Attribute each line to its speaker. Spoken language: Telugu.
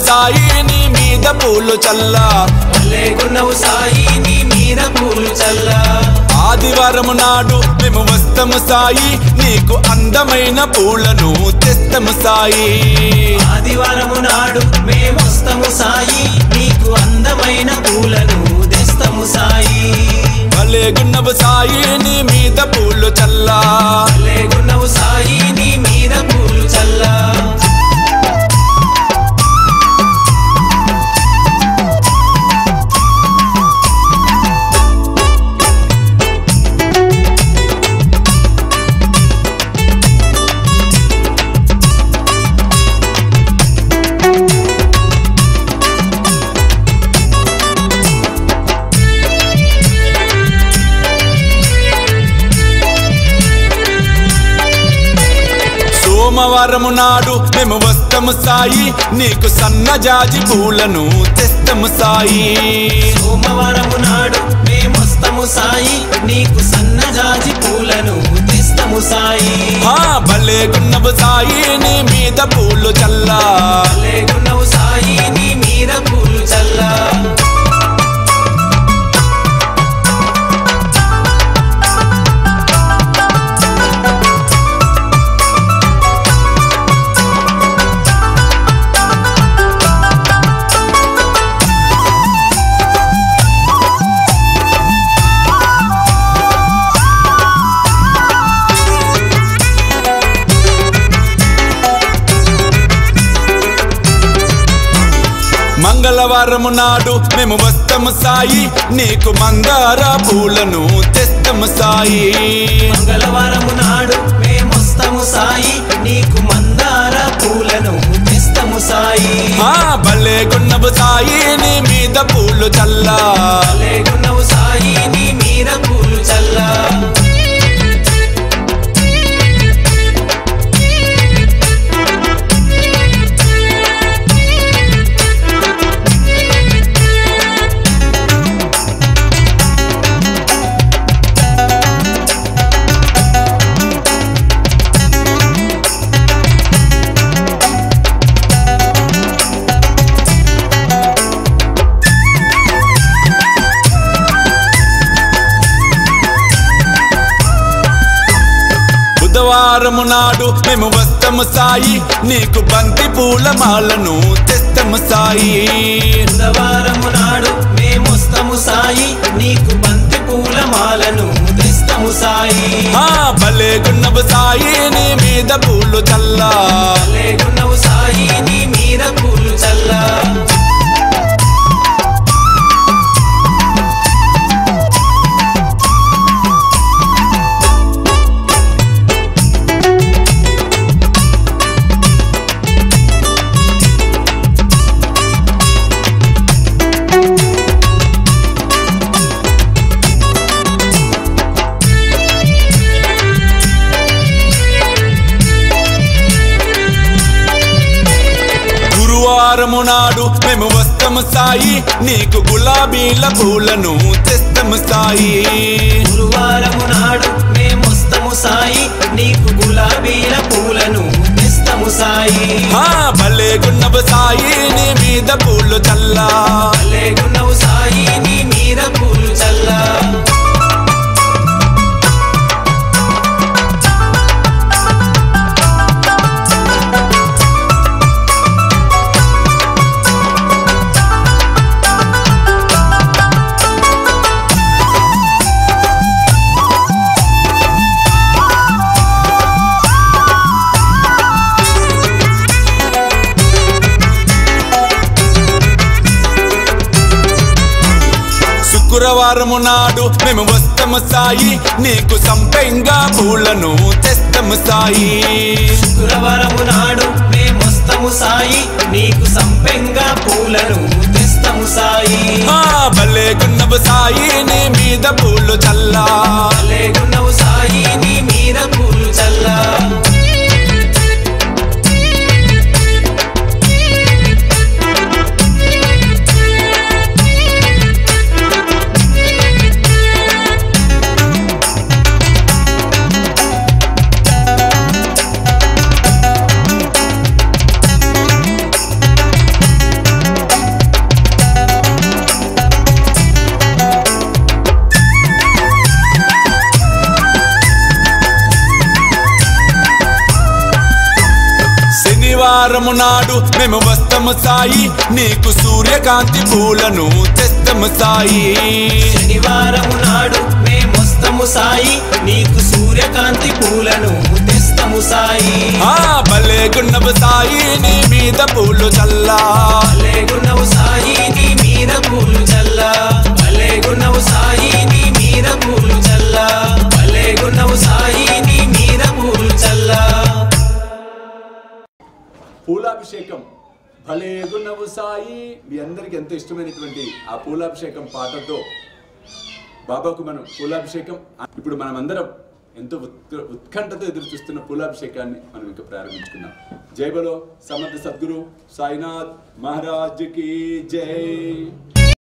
Speaker 1: సాయి నీ మీద పూలు చల్లా
Speaker 2: భలేగున్నవు సాయి నీ మీద పూలు చల్లా
Speaker 1: ఆదివారం నాడు మేము వస్తము సాయి నీకు అందమైన పూలను తెస్తము సాయి
Speaker 2: ఆదివారం నాడు మేమొస్తము సాయి నీకు అందమైన పూలను తెస్తము సాయి
Speaker 1: భలేగున్నవు సాయి నీ మీద పూలు చల్లా
Speaker 2: భలేగున్నవు సాయి నీ మీద పూలు చల్లా
Speaker 1: సోమవారము నాడు మేము వస్తము సాయి నీకు సన్నజాజి పూలను తెస్తము సాయి
Speaker 2: సోమవారము నాడు మేమొస్తము సాయి నీకు సన్నజాజి పూలను తెస్తము సాయి
Speaker 1: భలేగున్నవు సాయి నీ మీద పూలు చల్లా
Speaker 2: భలేగున్నవు సాయి నీ మీద పూలు చల్లా
Speaker 1: మంగళవారము నాడు మేము వస్తము సాయి నీకు మందార పూలను తెస్తము సాయి
Speaker 2: మంగళవారము నాడు మేమొస్తము సాయి నీకు మందార పూలను తెస్తము సాయి
Speaker 1: భలేగున్నవు సాయి నీ మీద పూలు చల్లా
Speaker 2: భలేగున్నవు సాయి నీ మీద పూలు చల్లా
Speaker 1: బుధవారము నాడు మేము వస్తము సాయి నీకు బంతి పూల మాలను తెస్తము సాయి
Speaker 2: బుధవారము నాడు మేమొస్తము సాయి నీకు బంతి పూల మాలను తెస్తము సాయి
Speaker 1: భలేగున్నవు సాయి నీ మీద పూలు చల్లా
Speaker 2: భలేగున్నవు సాయి నీ మీద పూలు చల్లా
Speaker 1: గురువారము నాడు మేము వస్తము సాయి నీకు గులాబీల పూలను తెస్తము సాయి
Speaker 2: గురువారము నాడు మేమొస్తము సాయి నీకు గులాబీల పూలను తెస్తము సాయి
Speaker 1: భలేగున్నవు సాయి నీ మీద పూలు చల్లా
Speaker 2: భలేగున్నవు సాయి నీ మీద పూలు చల్లా
Speaker 1: శుక్రవారము నాడు మేము వస్తము సాయి నీకు సంపెంగా పూలను తెస్తము సాయి
Speaker 2: శుక్రవారము నాడు మేమొస్తము సాయి నీకు సంపెంగా పూలను తెస్తము సాయి
Speaker 1: భలేగున్నవు సాయి నీ మీద పూలు చల్లా
Speaker 2: భలేగున్నవు సాయి నీ మీద పూలు చల్లా
Speaker 1: శనివారము నాడు మేము వస్తము సాయి నీకు సూర్యకాంతి పూలను తెస్తము సాయి
Speaker 2: శనివారము నాడు మేమొస్తము సాయి నీకు సూర్యకాంతి పూలను తెస్తము సాయి
Speaker 1: భలే గున్నవు సాయి నీ మీద పూలు చల్లా
Speaker 2: భలే గున్నవు సాయి నీ మీద పూలు చల్లా భలే గున్నవు సాయి నీ మీద పూలు చల్లా భలే గున్నవు సాయి నీ మీద పూలు చల్లా
Speaker 3: పూలాభిషేకం భలే గున్నవు సాయి మీ అందరికి ఎంతో ఇష్టమైనటువంటి ఆ పూలాభిషేకం పాటతో బాబాకు మనం పూలాభిషేకం ఇప్పుడు మనం అందరం ఎంతో ఉత్కంఠతో ఎదురు చూస్తున్న పూలాభిషేకాన్ని మనం ఇంకా ప్రారంభించుకున్నాం. జై బలో సమర్థ సద్గురు సాయినాథ్ మహారాజ్ కి జై.